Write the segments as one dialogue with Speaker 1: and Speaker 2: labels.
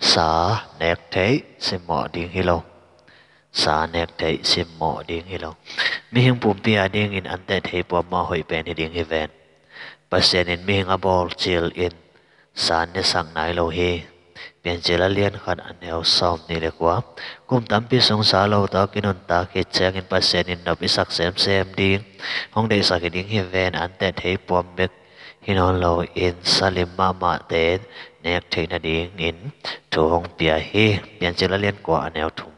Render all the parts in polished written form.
Speaker 1: sa nek thế sim mỏ điên hi lo sa nek thế sim mỏ điên hi lo mi hing pum pia điên in an te thei po ma hoi pen hi điên hi ven pasien in mi hing a bol chill in san ne sang nai lo hi pian chela lian khat an heo som ni le kwa kum tam pi song sa lo ta kinon ta ke chang in pasien in no pi sak sem sem ding hong dei sa ke ding hi ven an te thei pom mek hinon lo in salim ma ma te nek thei na ding in thu hong pia hi pian chela lian kwa an heo thum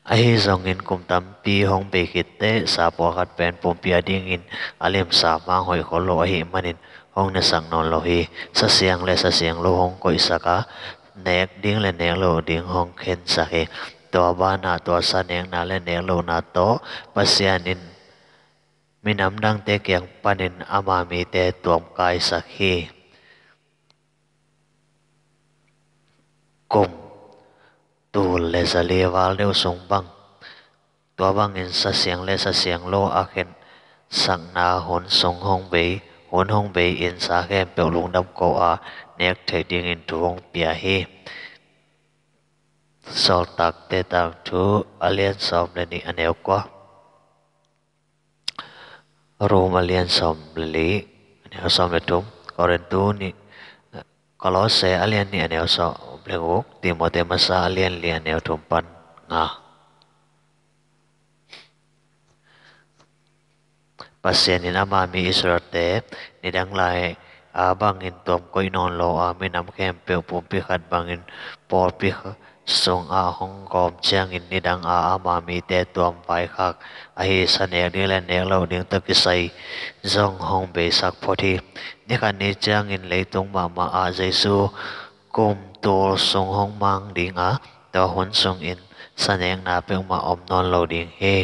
Speaker 1: a hi zong in kum tam pi hong be khit te sa po khat pen pom pia ding in alem sa ma hoi khol lo a hi manin hong na sang non lo hi sa siang lo hong koi saka nek ding le nek lo ding hong khen sa he to ba na to sa nek na le nek lo na to pasian in minam dang te kyang panin ama mi te tuam kai sa hi kum tu le sa le wal deu song bang tua bang in sa siang lo a khen sang na hon song hong be hon hong be in sa khem pe lung dam ko a nek the ding in tu hong pia hi sol tak te tang thu alien som le ni aneu kwa rom alien som li aneu som le tum korentu ni kolose alien ni aneu so blenguk timote masa alien li aneu tum pan nga pasien in ama mi israte ni dang lai a bangin tom koi non lo a mi nam kem pe pum pi khat bangin por pi song a hong kom chang in ni dang a ama mi te tom vai khak a hi sa ne ni le ne lo ding ta ki sai zong hong be sak phothi ni khan ni chang in le tung ma ma a jesu kum to song hong mang ding a to hon song in saneng na pe ma om non lo ding he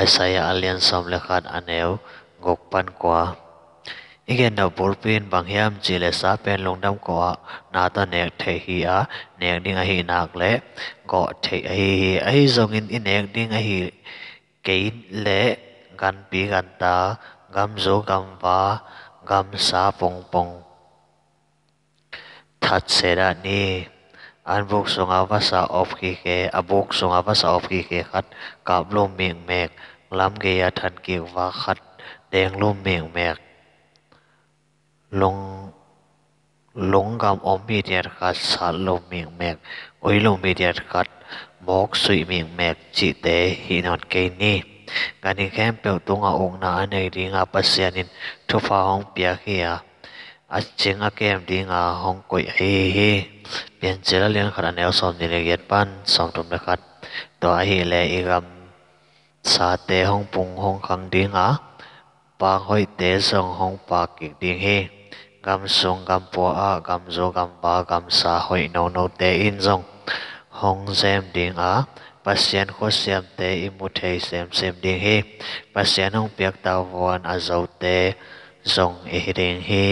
Speaker 1: Isaiah alian som le khat aneu gok pan kwa igen na burpin bang hiam chile sa pen longdam ko na ta nek the hi a nek ding a hi nak le go the hi zong in nek ding a hi ke le gan pi gan ta gam zo gam va gam sa pong pong that se ra ni an buk songa vasa of ki ke abuk songa vasa of ki ke khat kap lo ming mek lam ge ya than ki wa khat deng lo ming mek long long gam om mi der khat sa lo ming mek oi lo mi der khat mok sui ming mek chi te hi non ke ni gani kem pe tunga ong na anei ringa pasianin thu fa hong pia khia a ching a kem dinga hong koi hi pian chela len khara neo som ni le get pan som tum le khat to a hi le igam sa te hong pung hong khang dinga pa hoi te song hong pa ki ding hi gam sung gam po a gam zo gam ba gam sa hoi no no te in zong hong zem ding a pasien kho siam te imu thei sem sem ding hi pasien hong piak ta wan a zo te zong e ding hi